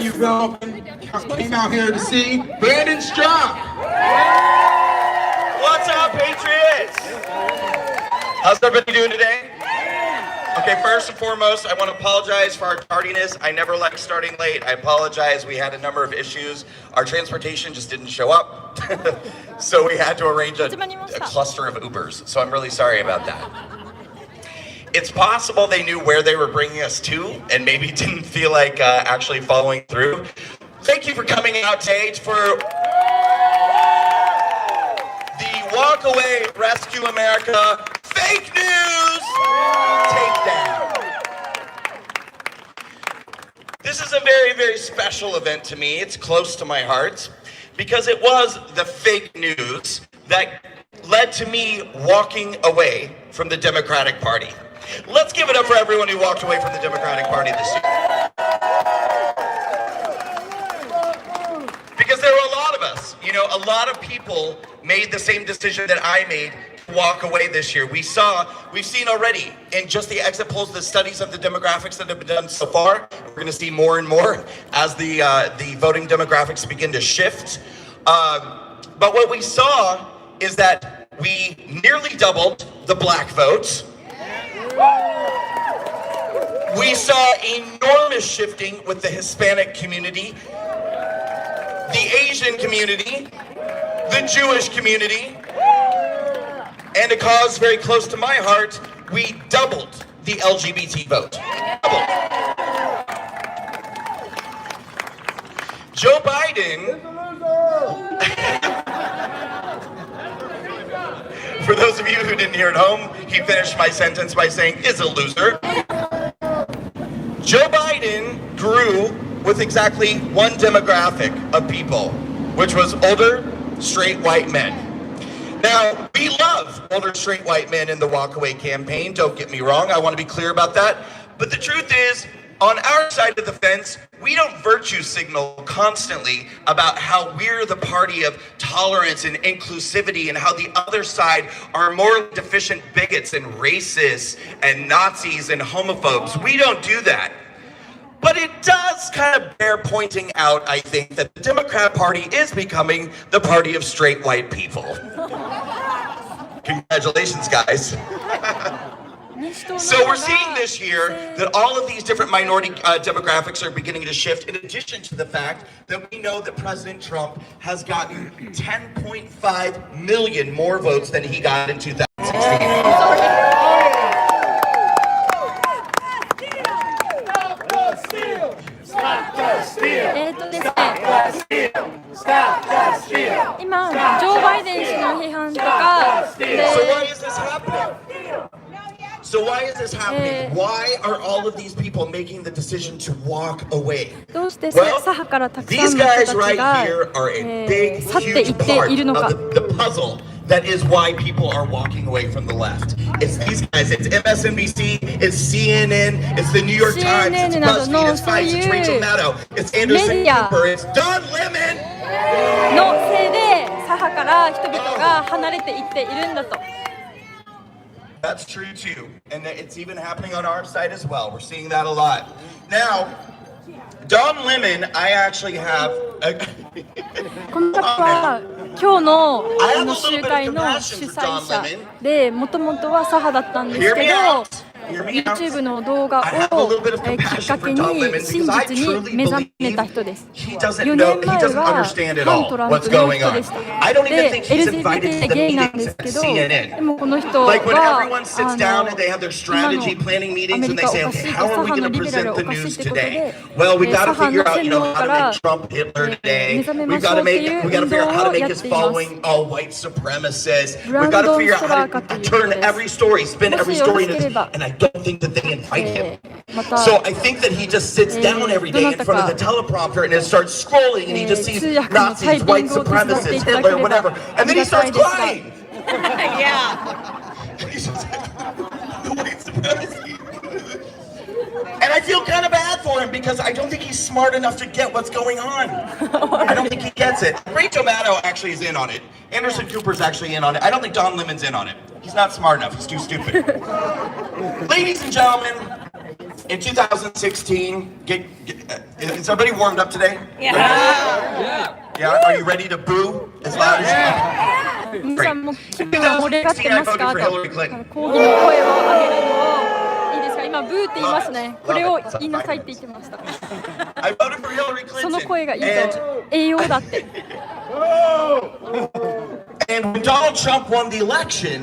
you welcome, came out here to see Brandon Strong. What's up, Patriots? How's everybody doing today? Okay, first and foremost, I want to apologize for our tardiness. I never like starting late. I apologize. We had a number of issues. Our transportation just didn't show up. So we had to arrange a cluster of Ubers. So I'm really sorry about that. It's possible they knew where they were bringing us to and maybe didn't feel like actually following through. Thank you for coming out today for the Walk Away Rescue America Fake News Takedown. This is a very, very special event to me. It's close to my heart because it was the fake news that led to me walking away from the Democratic Party. Let's give it up for everyone who walked away from the Democratic Party this year. Because there were a lot of us, a lot of people made the same decision that I made to walk away this year. We've seen already in just the exit polls, the studies of the demographics that have been done so far. We're going to see more and more as the voting demographics begin to shift. But what we saw is that we nearly doubled the black vote. We saw enormous shifting with the Hispanic community, the Asian community, the Jewish community, and a cause very close to my heart, we doubled the LGBT vote. Doubled. Joe Biden, for those of you who didn't hear it home, he finished my sentence by saying, is a loser. Joe Biden grew with exactly one demographic of people, which was older, straight white men. Now, we love older, straight white men in the Walkaway campaign, don't get me wrong, I want to be clear about that. But the truth is, on our side of the fence, we don't virtue signal constantly about how we're the party of tolerance and inclusivity and how the other side are more deficient bigots and racists and Nazis and homophobes. We don't do that. But it does kind of bear pointing out, I think, that the Democrat Party is becoming the party of straight white people. Congratulations, guys. So we're seeing this year that all of these different minority demographics are beginning to shift, in addition to the fact that we know that President Trump has gotten 10.5 million more votes than he got in 2016. So why is this happening? Why are all of these people making the decision to walk away? Well, these guys right here are a big, huge part of the puzzle that is why people are walking away from the left. It's these guys, it's MSNBC, it's CNN, it's the New York Times, it's BuzzFeed, it's Vice, it's Rachel Maddow, it's Anderson Cooper, it's Don Lemon! のせいで左派から人々が離れていっているんだと。That's true too, and it's even happening on our side as well. We're seeing that a lot. Now, Don Lemon, I actually have a この方は今日の集会の主催者で、もともとは左派だったんですけど、YouTube の動画をきっかけに真実に目覚めた人です。4年前は反トランプの人でした。で、LGBT ゲイなんですけど、でもこの人は今のアメリカおかしいと左派のリベラルおかしいってことで、左派の洗脳から目覚めましょうっていう運動をやっています。ブランドン・ストラーカという人です。もしよろしければ don't think that they invite him. So I think that he just sits down every day in front of the teleprompter and just starts scrolling and he just sees Nazis, white supremacists, Hitler, whatever. And then he starts crying. Yeah. He's just white supremacy. And I feel kind of bad for him because I don't think he's smart enough to get what's going on. I don't think he gets it. Rachel Maddow actually is in on it. Anderson Cooper's actually in on it. I don't think Don Lemon's in on it. He's not smart enough. He's too stupid. Ladies and gentlemen, In 2016, is everybody warmed up today? Yeah. Yeah. Are you ready to boo as loud as you can? 皆さんも気分は盛り上がってますかと、 I voted for Hillary Clinton. 抗議の声を上げるのをいいですか、今ブーって言いますね。これを言いなさいって言ってました。 I voted for Hillary その Clinton. 声がいいと栄養だって。 And when Donald Trump won the election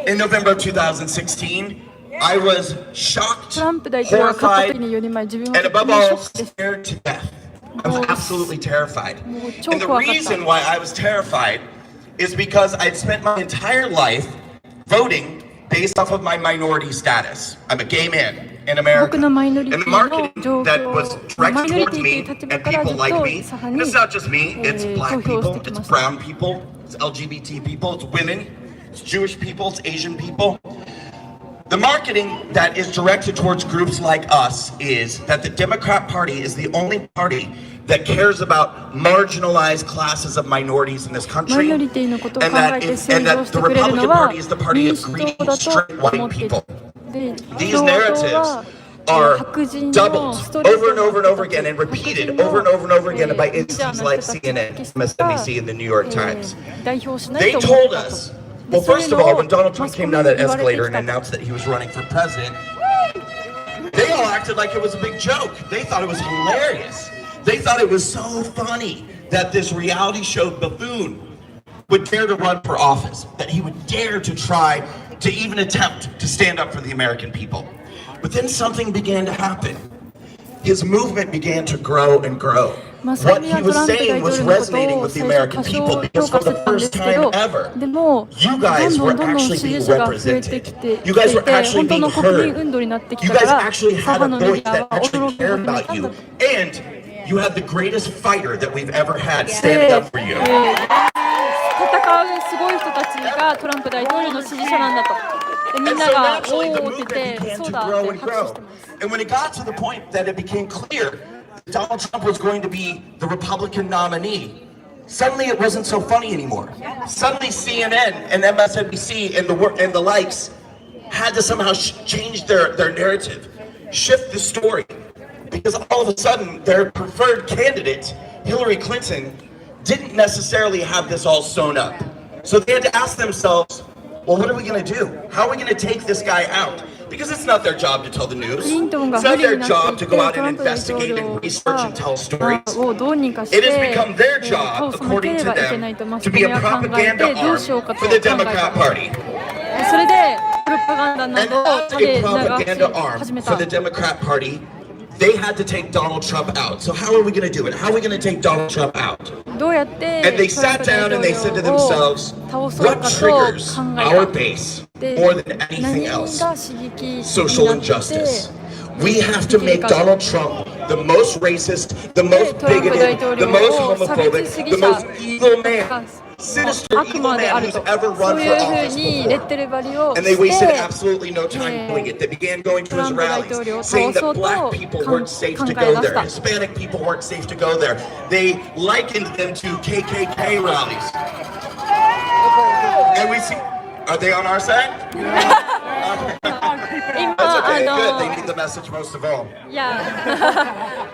in November of 2016, I was shocked, トランプ大統領が勝った時 horrified, により前自分は and とて above もショ all, ックです。 scared to death. I was absolutely terrified. もう超 And the 怖かった。 reason why I was terrified is because I'd spent my entire life voting based off of my minority status. I'm a gay man in 僕 America. のマイノリテ And ィ the の marketing 状 that 況 was マイ directed ノリ towards ティ me という立場 and からず people っ like と me, 左 and に it's not just me, it's black 投票し people, てき it's ました。 brown people, it's LGBT people, it's women, it's Jewish people, it's Asian people. The marketing that is directed towards groups like us is that the Democrat Party is the only party that cares about marginalized classes of minorities in this マイ country, ノ and リティのことを考え that, て and 政治を that し the てくれるの Republican は Party is the party 民 of 主 greedy, 党だと straight 思 white っている。 people. で、 These 共和党 narratives は are 白人 doubled のストレー over ト and over and な over 人た again ち and 白 repeated 人の over and over and over again by メジャー entities な like 人たち CNN, が MSNBC, and the New York Times. 代表しない They と思っ told たと。 us, で well, そうい first う of の all, を when Donald マ Trump スコ came ミ down に that 言われて escalator き and たと。 announced that he was running for president, they all acted like it was a big joke. They thought it was hilarious. They thought it was so funny that this reality show buffoon would dare to run for office, that he would dare to try to even attempt to stand up for the American people. But then something began to happen. His movement began to grow and grow. マスコ What ミ he はト was ランプ大 saying 統 was 領のこと resonating を with the 最初 American 過小 people 評 because 価 for して the たんで first すけ time ど、 ever, でも you どん guys どん were どんどん actually 支 being 持者が増えてきて represented. You guys were て、 actually 本当 being の国民 heard. 運動になってき You たか guys ら、 actually 左 had 派 a のメデ voice ィア that は actually 驚き cared 始め about たん you. だ。 And you had the greatest fighter that we've ever had で、 stand up for you. 戦うすごい人たちがトランプ大統領の支持者なんだと。で、みん And な so が naturally, お the ーって言 movement って、 began そう to だって grow 拍 and 手 grow. してます。 And when it got to the point that it became clear that Donald Trump was going to be the Republican nominee, suddenly it wasn't so funny anymore. Suddenly CNN and MSNBC and the likes had to somehow change their narrative, shift the story. Because all of a sudden, their preferred candidate, Hillary Clinton, didn't necessarily have this all sewn up. So they had to ask themselves, well, what are we going to do? How are we going to take this guy out? Because it's not their job to tell the news. クリントンが It's 不 not 利 their になってい job って、 to ト go out ラ and ンプ大統 investigate 領 and research and tell stories. をどうにかし It has て become their 倒 job, さなけ according れ to ばいけ them, ないとマス to コ be ミ a は考え propaganda てどうしようか arm と考 for え the た。 Democrat Party. それでプロパガンダな And どを as 垂 a れ流 propaganda し arm 始め for た。 the Democrat Party, they had to take Donald Trump out. So how are we going to do it? How are we going to take Donald Trump out? どうやって And they トラン sat プ大 down and they 統 said to 領を themselves, 倒そう what かと triggers 考 our えた。 base で、 more than 何 anything が else? 刺激に Social なって injustice. We have to make Donald Trump the most racist, the most bigoted, the most homophobic, the most evil man, sinister 悪 evil 魔であ man る who's と。 ever そ run う for いうふう office にレッ before. テル張りを And they し wasted て、 absolutely no time doing it. They began going to his Trump rallies, 大統領を saying 倒そう that と black people weren't safe to 考え go 出し there, た。 Hispanic people weren't safe to go there. They likened them to KKK rallies. And we see, are they on our side? 今 That's okay, good. They need the message most of all. いや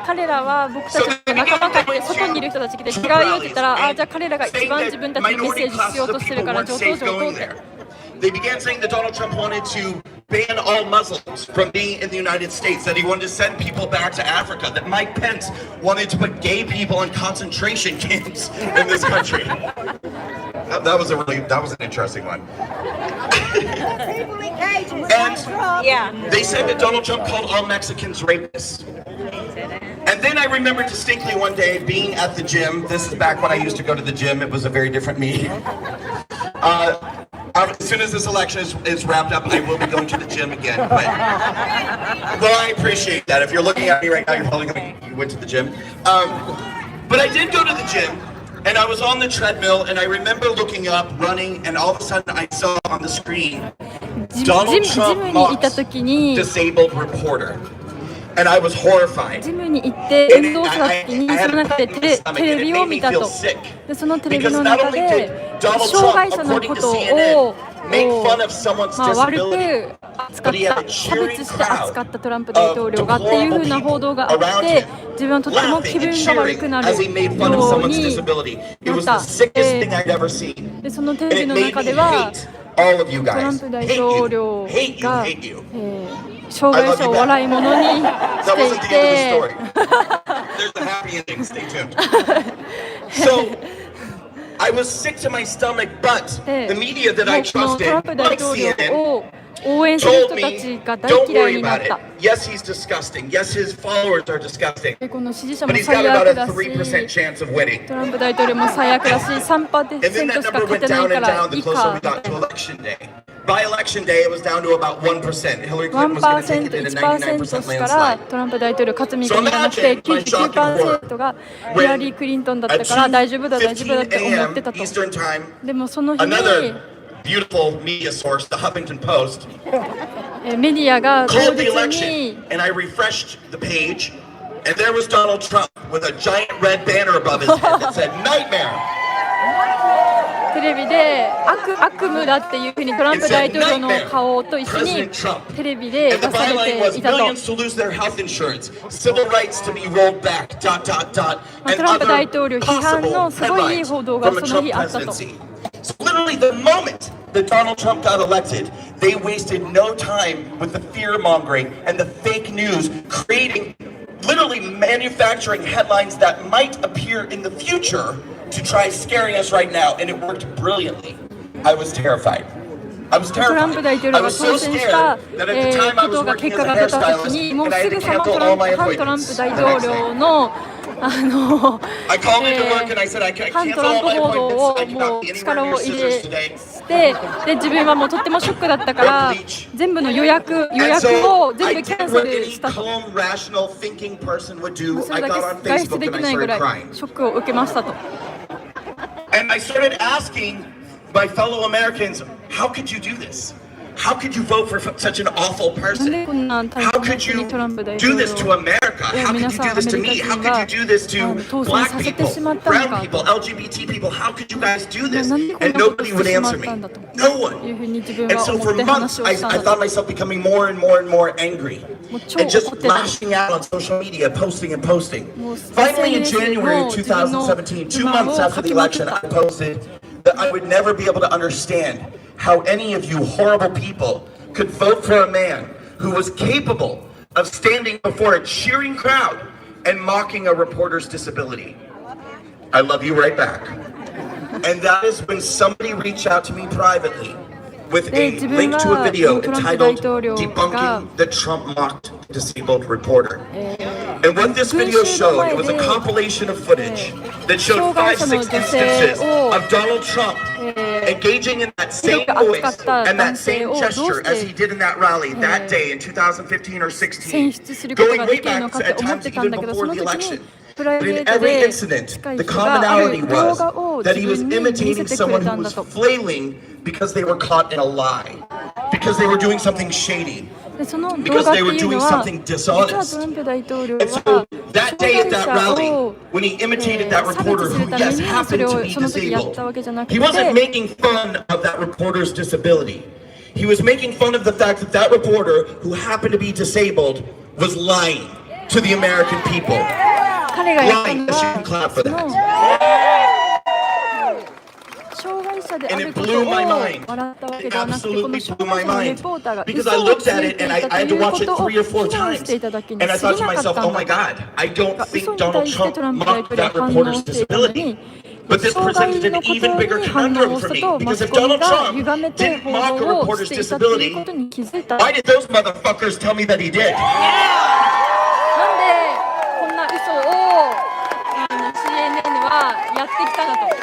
彼らは僕たちの仲間かって外にいる人たち来て違うよって言ったら、あ、じゃあ彼らが一番自分たちにメッセージしようとしてるから上等上等って。 They began saying that Donald Trump wanted to ban all Muslims from being in the United States, that he wanted to send people back to Africa, that Mike Pence wanted to put gay people in concentration camps in this country. That was an interesting one. And they said that Donald Trump called all Mexicans rapists. And then I remember distinctly one day being at the gym. This is back when I used to go to the gym. It was a very different me. As soon as this election is wrapped up, I will be going to the gym again. But, well, I appreciate that. If you're looking at me right now, you're probably going, you went to the gym. But I did go to the gym, and I was on the treadmill, and I remember looking up, running, and all of a sudden I saw on the screen Donald ジ Trump ムにいた mocks 時に disabled reporter. And I was horrified. ジムに行って運動した時にその中でテレビを見たと。でそのテレビの中で障害者のことを make fun of someone's 悪 disability. く扱った差別して扱ったトランプ大統領がっていう風な報道があって自分はとても気分が悪くなるようになった。でそのテレビの中ではトランプ大統領が障害者を笑い物にしていてThere's a happy ending. Stay tuned. So I was sick to my stomach, but the media that I トラン trusted, プ大 like 統領 CNN, を応援する told 人た me, ちが大 don't 嫌い worry にな about っ it. た。 Yes, he's disgusting. Yes, his followers are disgusting. でこの支持者 But も he's got 最 about 悪 a だし 3% chance of winning. トランプ大統領も最悪だし And then 3% that しか number 勝て went ない down か and ら down the 以 closer 下 we got to election day. By election day, it was down to about 1%. Hillary Clinton was going to take 1%、it in a 1% 99% から landslide. トランプ大統領勝つ見込みがなくて 99% がヒラリー・クリントンだったから大丈夫だ大丈夫だって思ってたと。 Eastern time, でもその日に another beautiful media source, the Huffington Post, メディアが当 called 日 the に election, and I refreshed the page, and there was Donald Trump with a giant red banner above his head that said "Nightmare." テレビで悪夢だっていうふうにトランプ大統領の顔と一緒にテレビで And 出 the され byline was ていたと。 millions to lose their health insurance, civil rights to be rolled back, and トランプ大 other 統領批判 possible のすごいいい headlines 報道が from the その Trump 日あったと。 presidency. So literally the moment that Donald Trump got elected, they wasted no time with the fear mongering and the fake news, literally manufacturing headlines that might appear in the future to try scaring us right now, and it worked brilliantly. I was terrified. I was トランプ terrified. 大統 I 領が was 当 so 選し scared た that at the time I こ was とが working 結 as 果 a が出た時 hairstylist にもう and I す had ぐ to さま cancel 反 all my トランプ appointments. 大統領のI called into work and I said I can't 反 cancel トラン all プ my 報道 appointments. を I も cannot う be anywhere 力 near を入 scissors れ today. で自分はもうとってもショックだったから全部の予約 And を so 全 I 部キャ did ンセ what ル any したと。 calm, rational, thinking person would do. そ I れだ got on け外出 Facebook で and き I ないぐ started らい crying. ショックを受けましたと。 And I started asking my fellow Americans, how could you do this? How could you vote for such an awful なん person? でこんな大 How 変な could 人 you にトランプ大 do 統 this to 領 America? How could 皆 you さん do ア this メ to リ me? カ How 人 could が you do this to 当選 black させて people, しまったの brown か people, と。 LGBT people? How could you guys do this? なんでこん And なこと nobody し would てしまっ answer た me. んだと No いう one. ふうに自分 And は so 思 for って話 months, を I したん thought だと。 myself becoming more and more and more angry. もう超 And just 怒ってた。 lashing out on social media, posting and posting. もう Finally, in SNS で January も of 自分の 2017, 2不満 months を after 書 the きまくっ election, た I。posted that I would never be able to understand how any of you horrible people could vote for a man who was capable of standing before a cheering crowd and mocking a reporter's disability. I love you right back. And that is when somebody reached out to me privately with a link to a video entitled Debunking the Trump Mocked Disabled Reporter. And what this video showed, it was a compilation of footage that showed 5-6 instances of Donald Trump engaging in that same voice and that same gesture as he did in that rally that day in 2015 or 選 16, 出すること going が way できるの back かって at 思っ times てたん even だけど、そ before の the 時に election. プライ But ベ in ート every で incident, 近い the 人があ commonality る動 was 画を that 自 he was 分に見せ imitating てく someone れた who んだ was と。 flailing because they were caught in a lie, because they were doing something shady. でその動 Because 画って they were いう doing のは something 実は dishonest. トランプ大統領 And は so that day at that 障害者 rally, を when he imitated that 差 reporter 別す who, るため yes, にそ happened れ to を be その時やっ disabled, たわけじゃなく he て wasn't making fun of that reporter's disability. He was making fun of the fact that that reporter, who happened to be disabled, was lying to the American people. 彼がやったの Lying. Yes, you can は clap for その that. 障害者であ And る it こと blew を my 笑 mind. ったわけ It ではなくて、こ absolutely の blew 障 my 害者のレ mind. ポーターが Because 嘘 I を looked つ at い it てい and I たと had い to う watch こ it とを 3 or 4非難してい times. ただけに And I 過ぎ thought to なかっ myself, た oh んだ my と。 God, I don't think 嘘に Donald 対して Trump トランプ大 mocked 統領は that 反応 reporter's していたの disability. に、 But this 障害 presented の an こ even と bigger に反 conundrum 応し for た me. とマ Because ス if コミ Donald が Trump 歪めて didn't 報 mock a 道を reporter's していたっていうこ disability, とに気づいた。 why did those motherfuckers tell me that he did? なんでこんな嘘をCNN はやってきたんだと。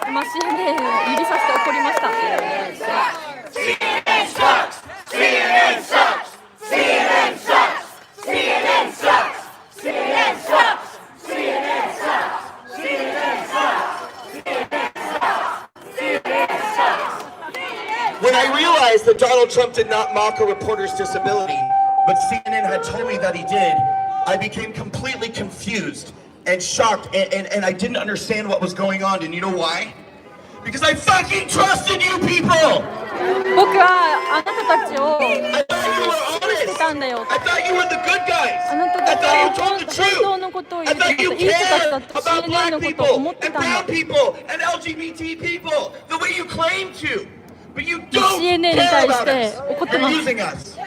今 CNN 指さして怒りました。When I realized that Donald Trump did not mock a reporter's disability, but CNN had told me that he did, I became completely confused and shocked, and I didn't understand what was going on. And you know why? Because I fucking trusted you people! 僕はあなたたちを I thought you were してたんだ honest. よ。 I thought you were the good guys. あなた I たち thought you は told the 本当 truth. のことを I 言ってた thought い you い人たちだ cared と about CNN black のことを people 思って and たんだ brown people and LGBT people the way you claim to. But you don't CNN に care 対し about て us. 怒って You're ます。 using us.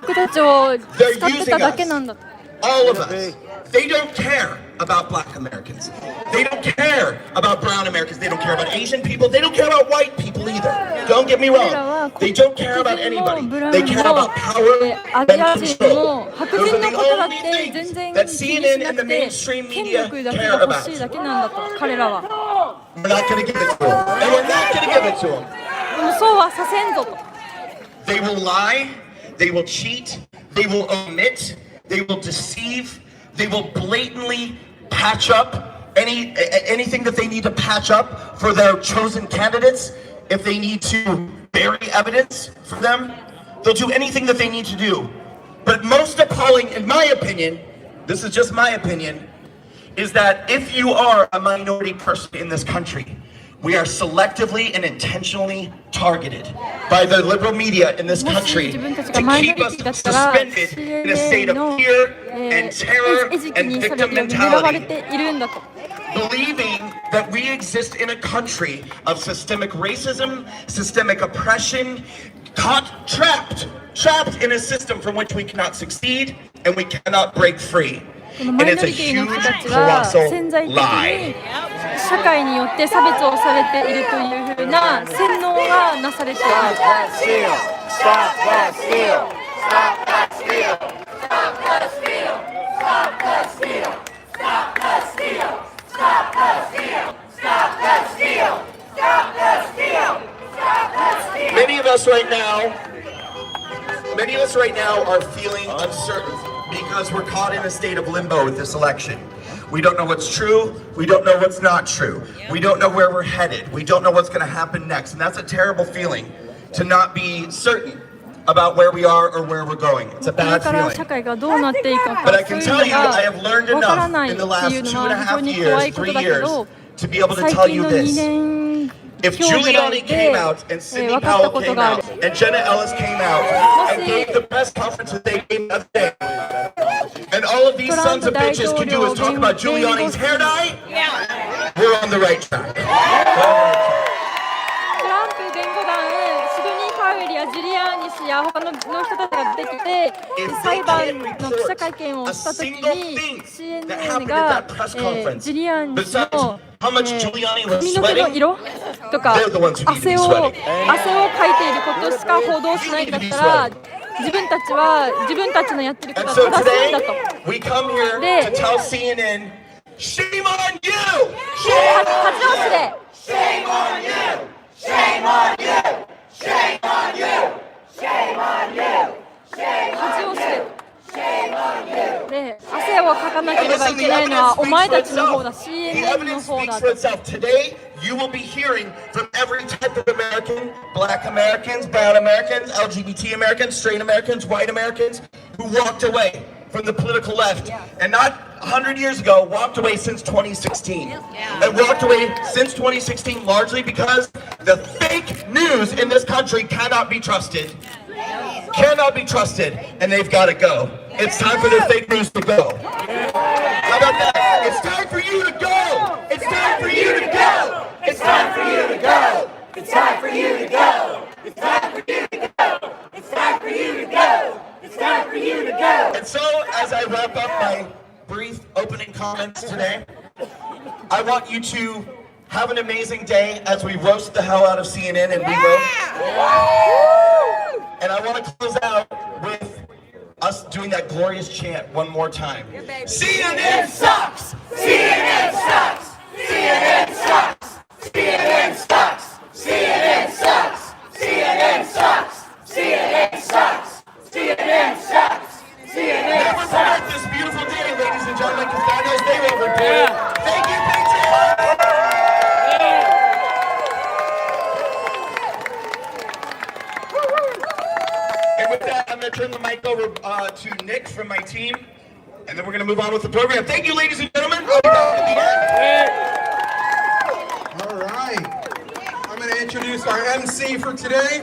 僕たちを使ってただけなんだ。 All of us. They don't care about black Americans. They don't care about brown Americans. They don't care about Asian people. They don't care about white people either. Don't get me wrong. They don't care about anybody. They care about power ア and ジア人 control. も白 Those 人 are の the ことだっ only て全 things 然 that 気にし CNN な and く the て mainstream 権 media 力だけ care が欲しい about. だけなんだと彼らは。 We're not going to give it to them. And we're not going to give it to them. でもそうはさせんぞと。 They will lie. They will cheat. They will omit. They will deceive. They will blatantly patch up anything that they need to patch up for their chosen candidates. If they need to bury evidence for them, they'll do anything that they need to do. But most appalling, in my opinion, this is just my opinion, is that if you are a minority person in this country, we are selectively and intentionally targeted by the liberal media in this country to keep us suspended in a state of fear and terror 餌食 and にそれ victim が狙われ mentality, ているんだと。 believing that we exist in a country of systemic racism, systemic oppression, trapped in a system from which we cannot succeed and we cannot break free. この And マイ it's ノ a リティの huge, 人たちは colossal 潜在的 lie. に社会によって差別をされているというふうな洗脳がなされている。 Stop that steal! Stop that steal! Stop that steal! Stop that steal! Stop that steal! Stop that steal! Stop that steal! Stop that steal! Stop that steal! Many of us right now are feeling uncertain because we're caught in a state of limbo with this election. We don't know what's true. We don't know what's not true. We don't know where we're headed. We don't know what's going to happen next. And that's a terrible feeling to not be certain about where we are or where we're going. It's a これ bad から feeling. 社会がどうなっていくか But I そう can いうの tell you, が I have learned わから enough ない in っ the て last いうの 2 は and a 非常 half に怖い years, こと 3だけ years, ど to be able to 最 tell 近 you の this. 2年 If 今日ぐらい Giuliani で came out and Sidney 分かった Powell こと came があ out る。 and Jenna Ellis came out and gave the press conferences they gave the other day, and all of these sons of bitches can do is talk about Giuliani's hair dye, we're on the right track. トランプ弁護団、シドニー・パウエルやジュリアーニ氏や他の人たちが出てきて、裁判の記者会見をしたときに CNN が、ジュリアーニ氏の、髪の毛の色とか汗をかいていることしか報道しないんだったら自分たちのやってることは And so 正しいんだ today と。 we come here to tell CNN, shame on you! 恥を知れ Shame on you! Shame on you! Shame on you! Shame on you! 恥を知れで、汗をかかなければいけないのはお前たちの方だ、The CNN の evidence 方 speaks だ for itself. Today, you will be hearing from every type of American, black Americans, brown Americans, LGBT Americans, straight Americans, white Americans, who walked away from the political left. And not 100 years ago, walked away since 2016. And walked away since 2016 largely because the fake news in this country cannot be trusted. Cannot be trusted, and they've got to go. It's time for the fake news to go. How about that? It's time for you to go. It's time for you to go. It's time for you to go! It's time for you to go! It's time for you to go! It's time for you to go! It's time for you to go! And so, as I wrap up my brief opening comments today, I want you to have an amazing day as we roast the hell out of CNN and we will. And I want to close out with us doing that glorious chant one more time. CNN sucks! CNN sucks! CNN sucks! CNN sucks! CNN sucks! CNN sucks! CNN sucks! CNN sucks! CNN Never forget this beautiful day, ladies and gentlemen, because God knows they will report it. Thank you, Patriots! And with that, I'm going to turn the mic over to Nick from my team, and then we're going to move on with the program. Thank you, ladies and gentlemen. I'll be back at the end. All right. I'm going to introduce introduce our MC for today.